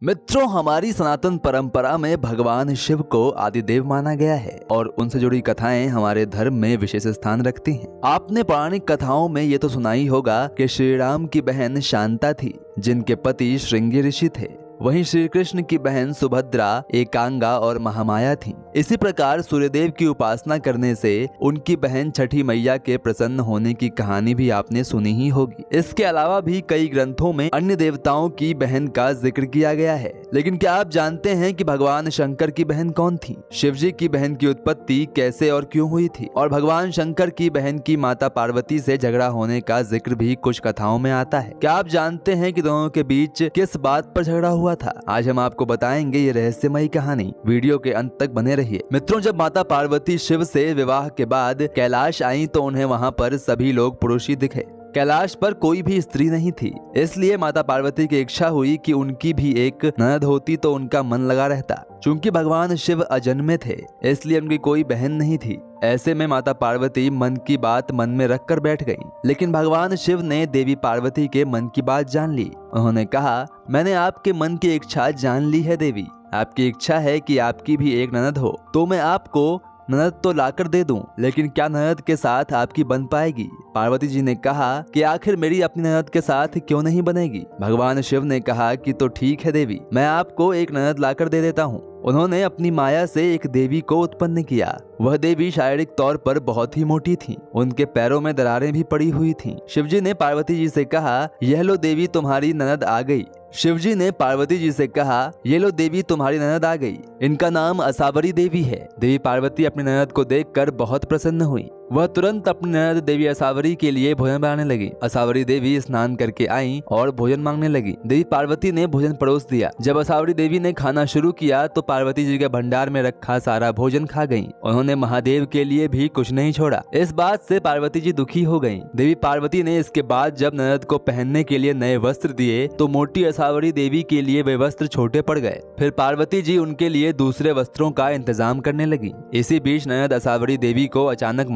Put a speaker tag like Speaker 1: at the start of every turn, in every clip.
Speaker 1: मित्रों, हमारी सनातन परंपरा में भगवान शिव को आदिदेव माना गया है और उनसे जुड़ी कथाएं हमारे धर्म में विशेष स्थान रखती हैं। आपने पौराणिक कथाओं में ये तो सुना ही होगा कि श्री राम की बहन शांता थी, जिनके पति श्रृंगी ऋषि थे। वहीं श्री कृष्ण की बहन सुभद्रा एकांगा और महामाया थीं। इसी प्रकार सूर्यदेव की उपासना करने से उनकी बहन छठी मैया के प्रसन्न होने की कहानी भी आपने सुनी ही होगी। इसके अलावा भी कई ग्रंथों में अन्य देवताओं की बहन का जिक्र किया गया है। लेकिन क्या आप जानते हैं कि भगवान शंकर की बहन कौन थी? शिवजी की बहन की उत्पत्ति कैसे और क्यों हुई थी? और भगवान शंकर की बहन की माता पार्वती से झगड़ा होने का जिक्र भी कुछ कथाओं में आता है। क्या आप जानते हैं कि दोनों के बीच किस बात पर झगड़ा हुआ था? आज हम आपको बताएंगे ये रहस्यमयी कहानी। वीडियो के अंत तक बने रहिए। मित्रों, जब माता पार्वती शिव से विवाह के बाद कैलाश आई तो उन्हें वहाँ पर सभी लोग पुरुष ही दिखे। कैलाश पर कोई भी स्त्री नहीं थी, इसलिए माता पार्वती की इच्छा हुई कि उनकी भी एक ननद होती तो उनका मन लगा रहता। चूंकि भगवान शिव अजन्मे थे, इसलिए उनकी कोई बहन नहीं थी। ऐसे में माता पार्वती मन की बात मन में रखकर बैठ गईं। लेकिन भगवान शिव ने देवी पार्वती के मन की बात जान ली। उन्होंने कहा, मैंने आपके मन की इच्छा जान ली है देवी। आपकी इच्छा है कि आपकी भी एक ननद हो, तो मैं आपको ननद तो लाकर दे दूं, लेकिन क्या ननद के साथ आपकी बन पाएगी? पार्वती जी ने कहा कि आखिर मेरी अपनी ननद के साथ क्यों नहीं बनेगी? भगवान शिव ने कहा कि तो ठीक है देवी, मैं आपको एक ननद लाकर दे देता हूँ। उन्होंने अपनी माया से एक देवी को उत्पन्न किया। वह देवी शारीरिक तौर पर बहुत ही मोटी थी। उनके पैरों में दरारें भी पड़ी हुई थीं। शिवजी ने पार्वती जी से कहा, यह लो देवी, तुम्हारी ननद आ गई। शिवजी ने पार्वती जी से कहा, ये लो देवी, तुम्हारी ननद आ गई। इनका नाम असावरी देवी है। देवी पार्वती अपनी ननद को देखकर बहुत प्रसन्न हुई। वह तुरंत अपनी ननद देवी असावरी के लिए भोजन बनाने लगी। असावरी देवी स्नान करके आई और भोजन मांगने लगी। देवी पार्वती ने भोजन परोस दिया। जब असावरी देवी ने खाना शुरू किया तो पार्वती जी के भंडार में रखा सारा भोजन खा गईं। उन्होंने महादेव के लिए भी कुछ नहीं छोड़ा। इस बात से पार्वती जी दुखी हो गईं। देवी पार्वती ने इसके बाद जब ननद को पहनने के लिए नए वस्त्र दिए तो मोटी असावरी देवी के लिए वे वस्त्र छोटे पड़ गए। फिर पार्वती जी उनके लिए दूसरे वस्त्रों का इंतजाम करने लगी। इसी बीच ननद असावरी देवी को अचानक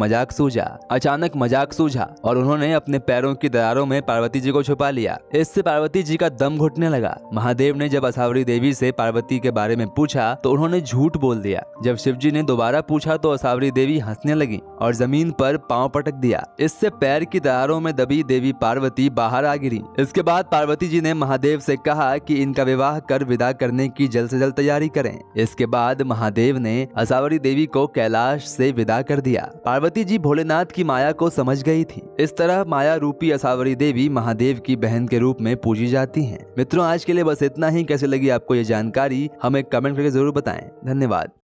Speaker 1: मजाक सूझा और उन्होंने अपने पैरों की दरारों में पार्वती जी को छुपा लिया। इससे पार्वती जी का दम घुटने लगा। महादेव ने जब असावरी देवी से पार्वती के बारे में पूछा तो उन्होंने झूठ बोल दिया। जब शिवजी ने दोबारा पूछा तो असावरी देवी हंसने लगी और जमीन पर पांव पटक दिया। इससे पैर की दरारों में दबी देवी पार्वती बाहर आ गिरी। इसके बाद पार्वती जी ने महादेव से कहा कि इनका विवाह कर विदा करने की जल्द से जल्द तैयारी करें। इसके बाद महादेव ने असावरी देवी को कैलाश से विदा कर दिया। पार्वती जी भोलेनाथ की माया को समझ गई थी। इस तरह माया रूपी असावरी देवी महादेव की बहन के रूप में पूजी जाती हैं। मित्रों, आज के लिए बस इतना ही। कैसे लगी आपको ये जानकारी हमें कमेंट करके जरूर बताएं। धन्यवाद।